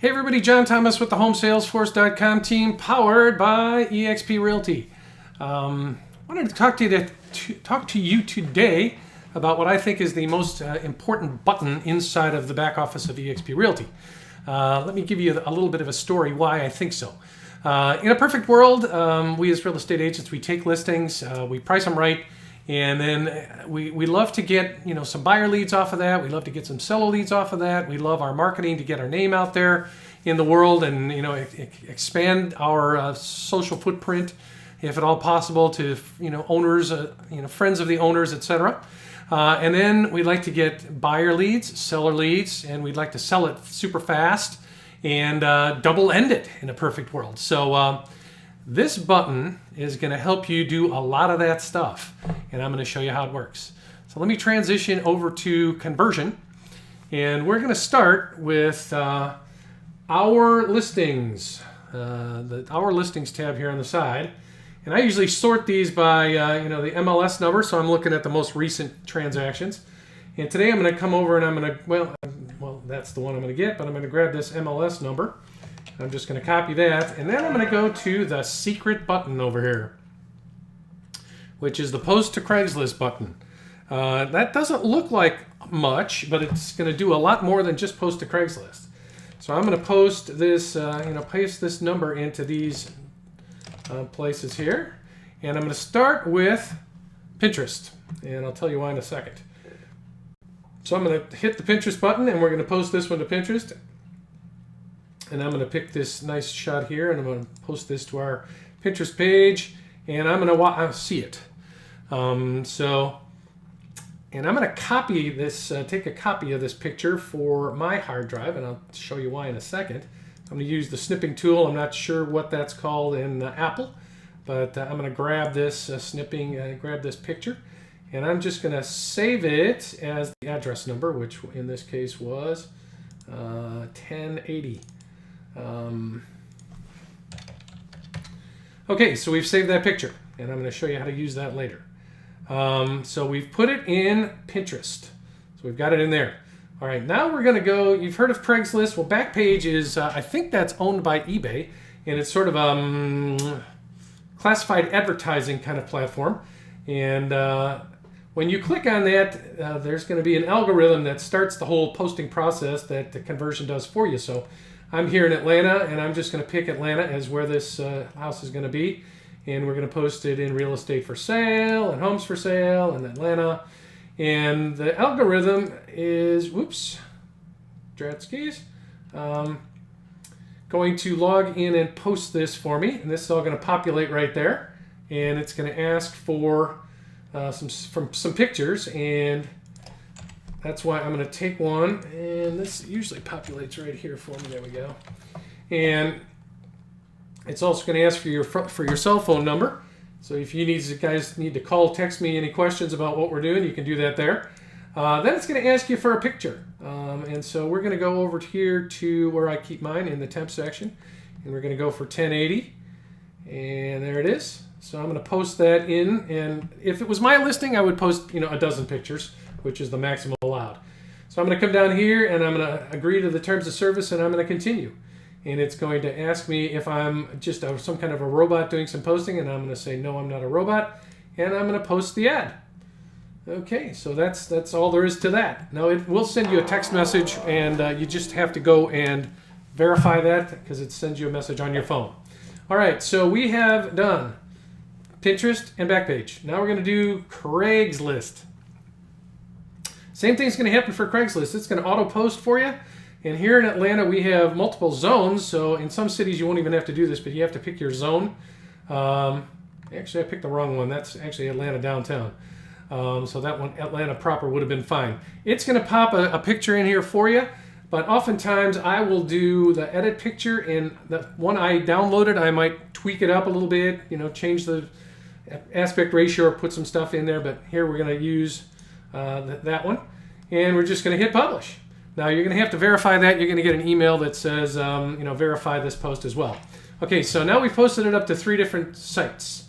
Hey everybody, John.Thomas with the HomeSalesForce.com team, powered by eXp Realty. Wanted to talk to you today about what I think is the most important button inside of the back office of eXp Realty. Let me give you a little bit of a story why I think so. In a perfect world, we as real estate agents, we take listings, we price them right, and then we love to get some buyer leads off of that. We love to get some seller leads off of that. We love our marketing to get our name out there in the world and expand our social footprint, if at all possible, to owners, friends of the owners, etc. And then we like to get buyer leads, seller leads, and we'd like to sell it super fast and double end it in a perfect world. So this button is going to help you do a lot of that stuff, and I'm going to show you how it works. So let me transition over to conversion, and we're going to start with our listings, the Our Listings tab here on the side. And I usually sort these by the MLS number, so I'm looking at the most recent transactions. And today I'm going to come over and I'm going to, well, that's the one I'm going to get, but I'm going to grab this MLS number. I'm just going to copy that, and then I'm going to go to the secret button over here, which is the Post to Craigslist button. That doesn't look like much, but it's going to do a lot more than just post to Craigslist. So I'm going to post this, paste this number into these places here, and I'm going to start with Pinterest, and I'll tell you why in a second. So I'm going to hit the Pinterest button, and we're going to post this one to Pinterest. And I'm going to pick this nice shot here, and I'm going to post this to our Pinterest page, and I'm going to see it. And I'm going to copy this, take a copy of this picture for my hard drive, and I'll show you why in a second. I'm going to use the snipping tool. I'm not sure what that's called in Apple, but I'm going to grab this grab this picture, and I'm just going to save it as the address number, which in this case was 1080. Okay, so we've saved that picture, and I'm going to show you how to use that later. So we've put it in Pinterest. So we've got it in there. All right, now we're going to go, you've heard of Craigslist. Well, Backpage is, I think that's owned by eBay, and it's sort of a classified advertising kind of platform. And when you click on that, there's going to be an algorithm that starts the whole posting process that the conversion does for you. So I'm here in Atlanta, and I'm just going to pick Atlanta as where this house is going to be. And we're going to post it in real estate for sale and homes for sale in Atlanta. And the algorithm is, going to log in and post this for me. And this is all going to populate right there. And it's going to ask for some pictures. And that's why I'm going to take one. And this usually populates right here for me. There we go. And it's also going to ask for your cell phone number. So if you guys need to call, text me any questions about what we're doing, you can do that there. Then it's going to ask you for a picture. And so we're going to go over here to where I keep mine in the temp section. And we're going to go for 1080. And there it is. So I'm going to post that in. And if it was my listing, I would post a dozen pictures, which is the maximum allowed. So I'm going to come down here, and I'm going to agree to the terms of service, and I'm going to continue. And it's going to ask me if I'm just some kind of a robot doing some posting, and I'm going to say, no, I'm not a robot, and I'm going to post the ad. Okay, so that's all there is to that. Now, it will send you a text message, and you just have to go and verify that because it sends you a message on your phone. All right, so we have done Pinterest and Backpage. Now we're going to do Craigslist. Same thing's going to happen for Craigslist. It's going to auto-post for you. And here in Atlanta, we have multiple zones. So in some cities, you won't even have to do this, but you have to pick your zone. Actually, I picked the wrong one. That's actually Atlanta downtown. So that one, Atlanta proper, would have been fine. It's going to pop a picture in here for you. But oftentimes, I will do the edit picture. And the one I downloaded, I might tweak it up a little bit, change the aspect ratio or put some stuff in there. But here we're going to use that one. And we're just going to hit publish. Now you're going to have to verify that. You're going to get an email that says, verify this post as well. Okay, so now we've posted it up to 3 different sites.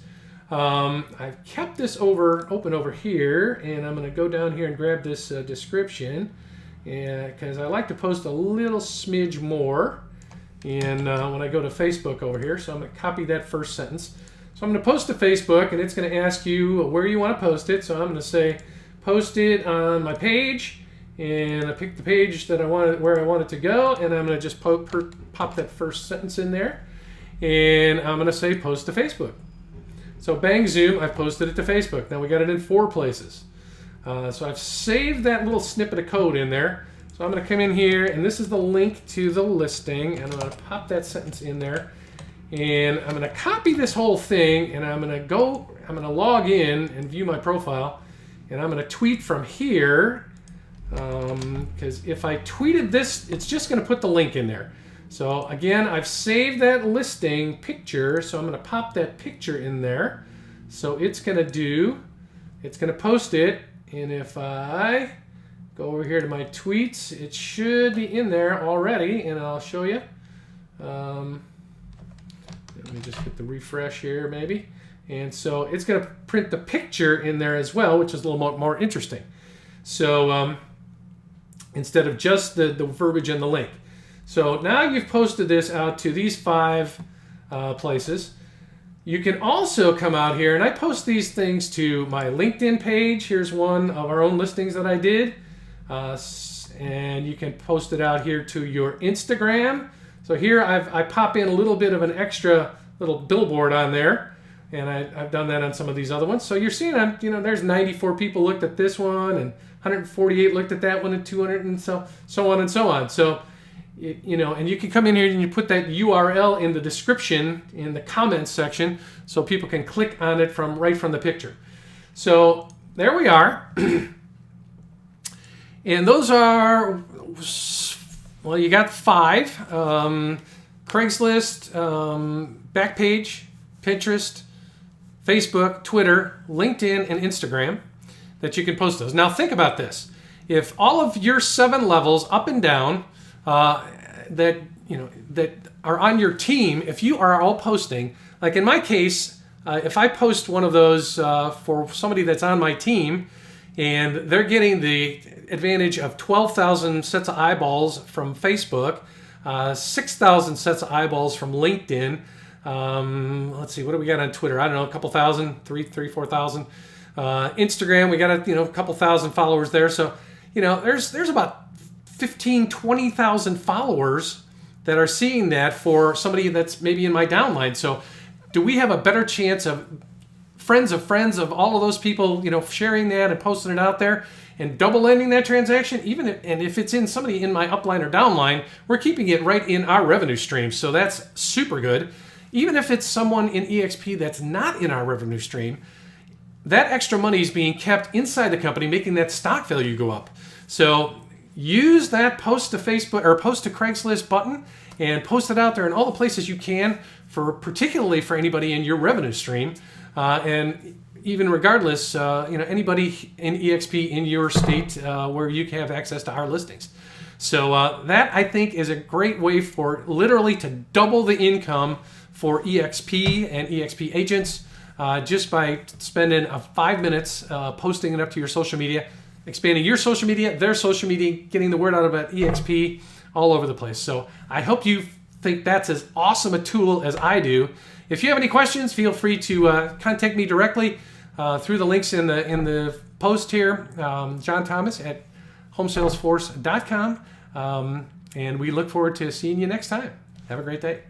I've kept this open over here, and I'm going to go down here and grab this description, because I like to post a little smidge more. when I go to Facebook over here. So I'm going to copy that first sentence. So I'm going to post to Facebook, and it's going to ask you where you want to post it. So I'm going to say post it on my page, and I pick the page that I wanted, where I want it to go, and I'm going to just pop that first sentence in there, and I'm going to say post to Facebook. So bang zoom, I've posted it to Facebook. Now we got it in 4 places. So I've saved that little snippet of code in there. So I'm going to come in here, and this is the link to the listing, and I'm going to pop that sentence in there, and I'm going to copy this whole thing, and I'm going to log in and view my profile, and I'm going to tweet from here, because if I tweeted this, it's just going to put the link in there. So again, I've saved that listing picture, so I'm going to pop that picture in there. So it's going to post it, and if I go over here to my tweets, it should be in there already, and I'll show you. Let me just hit the refresh here, maybe. And so it's going to print the picture in there as well, which is a little more interesting. So instead of just the verbiage and the link. So now you've posted this out to these 5 places. You can also come out here, and I post these things to my LinkedIn page. Here's one of our own listings that I did. And you can post it out here to your Instagram. So here I pop in a little bit of an extra little billboard on there, and I've done that on some of these other ones. So you're seeing, there's 94 people looked at this one, and 148 looked at that one, and 200, and so on and so on. So, and you can come in here and you put that URL in the description, in the comments section, so people can click on it right from the picture. So there we are. And those are, well, you got 5. Craigslist, Backpage, Pinterest, Facebook, Twitter, LinkedIn, and Instagram that you can post those. Now think about this. If all of your 7 levels up and down that are on your team, if you are all posting, like in my case, if I post one of those for somebody that's on my team, and they're getting the advantage of 12,000 sets of eyeballs from Facebook, 6,000 sets of eyeballs from LinkedIn. Let's see, what do we got on Twitter? I don't know, a couple thousand, 4,000. Instagram, we got a couple thousand followers there. So, there's about 15, 20,000 followers that are seeing that for somebody that's maybe in my downline. So do we have a better chance of friends of all of those people, sharing that and posting it out there and double ending that transaction? And if it's in somebody in my upline or downline, we're keeping it right in our revenue stream. So that's super good. Even if it's someone in eXp that's not in our revenue stream, that extra money is being kept inside the company, making that stock value go up. So use that post to Facebook or post to Craigslist button and post it out there in all the places you can, particularly for anybody in your revenue stream. And even regardless, anybody in eXp in your state where you can have access to our listings. So that, I think, is a great way for literally to double the income for eXp and eXp agents just by spending 5 minutes posting it up to your social media, expanding your social media, their social media, getting the word out about eXp all over the place. So I hope you think that's as awesome a tool as I do. If you have any questions, feel free to contact me directly through the links in the post here, John.Thomas at homesalesforce.com. And we look forward to seeing you next time. Have a great day.